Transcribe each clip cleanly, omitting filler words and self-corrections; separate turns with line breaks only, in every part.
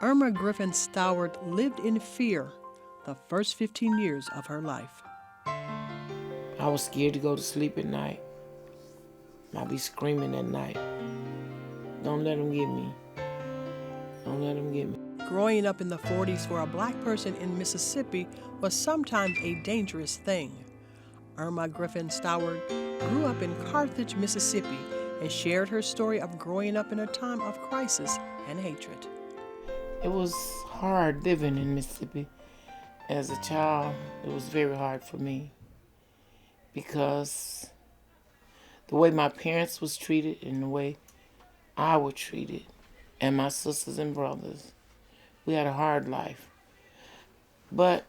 Irma Griffin Stoward lived in fear the first 15 years of her life.
I was scared to go to sleep at night. I'd be screaming at night. Don't let them get me. Don't let them get me.
Growing up in the 40s for a black person in Mississippi was sometimes a dangerous thing. Irma Griffin Stoward grew up in Carthage, Mississippi, and shared her story of growing up in a time of crisis and hatred.
It was hard living in Mississippi. As a child, it was very hard for me because the way my parents was treated and the way I was treated, and my sisters and brothers, we had a hard life. But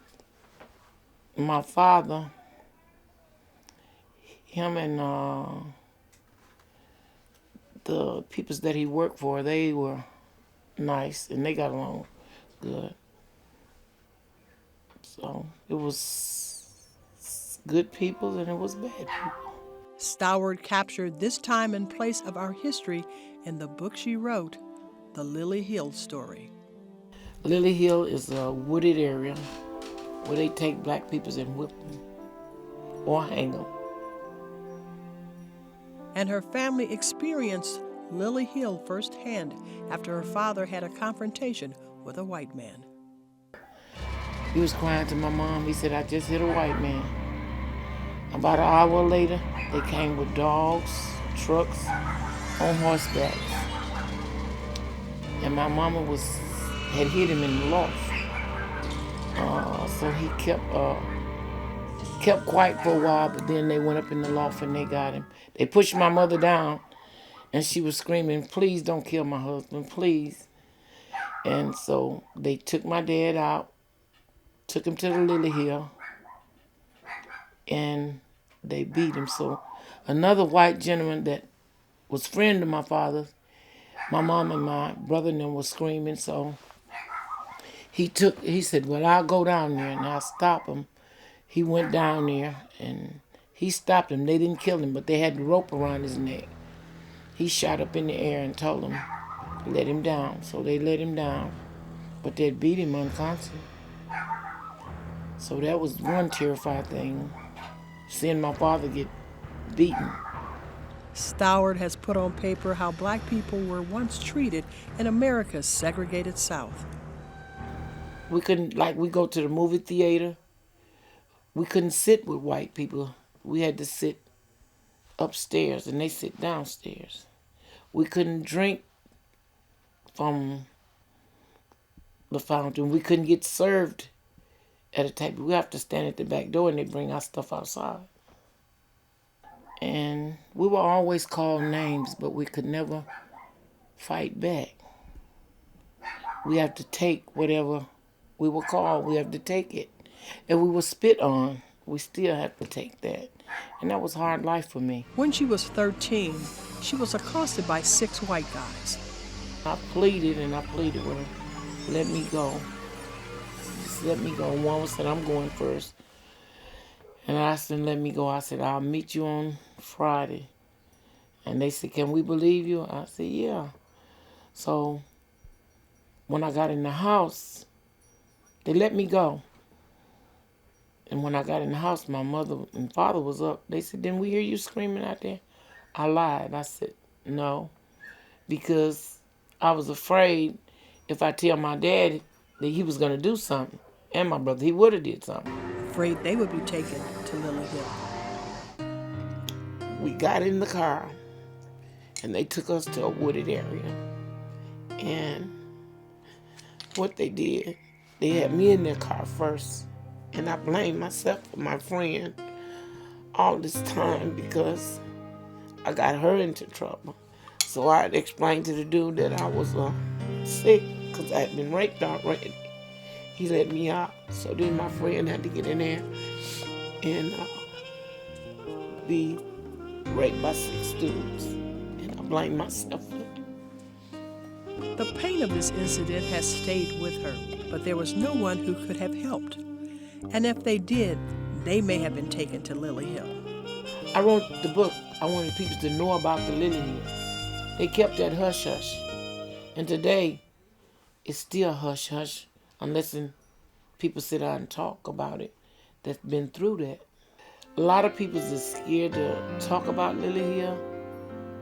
my father, him and the people that he worked for, they were nice and they got along good. So it was good people and it was bad people.
Stoward captured this time and place of our history in the book she wrote, The Lily Hill Story.
Lily Hill is a wooded area where they take black people and whip them or hang them.
And her family experienced Lily Hill firsthand after her father had a confrontation with a white man.
He was crying to my mom. He said, I just hit a white man. About an hour later, they came with dogs, trucks, on horseback. And my mama had hit him in the loft. So he kept quiet for a while, but then they went up in the loft and they got him. They pushed my mother down, and she was screaming, please don't kill my husband, please. And so they took my dad out, took him to the Lily Hill, and they beat him. So another white gentleman that was friend of my father's, my mom and my brother and them was screaming, so he said, well, I'll go down there and I'll stop him. He went down there and he stopped him. They didn't kill him, but they had the rope around his neck. He shot up in the air and told them to let him down. So they let him down, but they beat him unconscious. So that was one terrifying thing, seeing my father get beaten.
Stoward has put on paper how black people were once treated in America's segregated South.
We couldn't, like, we go to the movie theater. We couldn't sit with white people. We had to sit upstairs and they sit downstairs. We couldn't drink from the fountain. We couldn't get served at a table. We have to stand at the back door and they bring our stuff outside. And we were always called names, but we could never fight back. We have to take whatever we were called. We have to take it. And we were spit on. We still have to take that. And that was hard life for me.
When she was 13, she was accosted by 6 white guys.
I pleaded and I pleaded with her, let me go. Just let me go. One said, I'm going first. And I asked them, let me go. I said, I'll meet you on Friday. And they said, can we believe you? I said, yeah. So when I got in the house, they let me go. And when I got in the house, my mother and father was up. They said, didn't we hear you screaming out there? I lied. I said, no, because I was afraid if I tell my dad that he was going to do something, and my brother, he would have did something.
Afraid they would be taken to Lily Hill.
We got in the car, and they took us to a wooded area. And what they did, they had me in their car first. And I blamed myself for my friend all this time because I got her into trouble. So I had explained to the dude that I was sick because I had been raped already. He let me out. So then my friend had to get in there and be raped by 6 dudes. And I blamed myself for it.
The pain of this incident has stayed with her, but there was no one who could have helped. And if they did, they may have been taken to Lily Hill.
I wrote the book. I wanted people to know about the Lily Hill. They kept that hush-hush. And today, it's still hush hush unless people sit down and talk about it that's been through that. A lot of people are scared to talk about Lily Hill,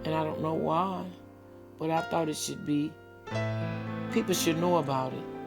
and I don't know why, but I thought it should be, people should know about it.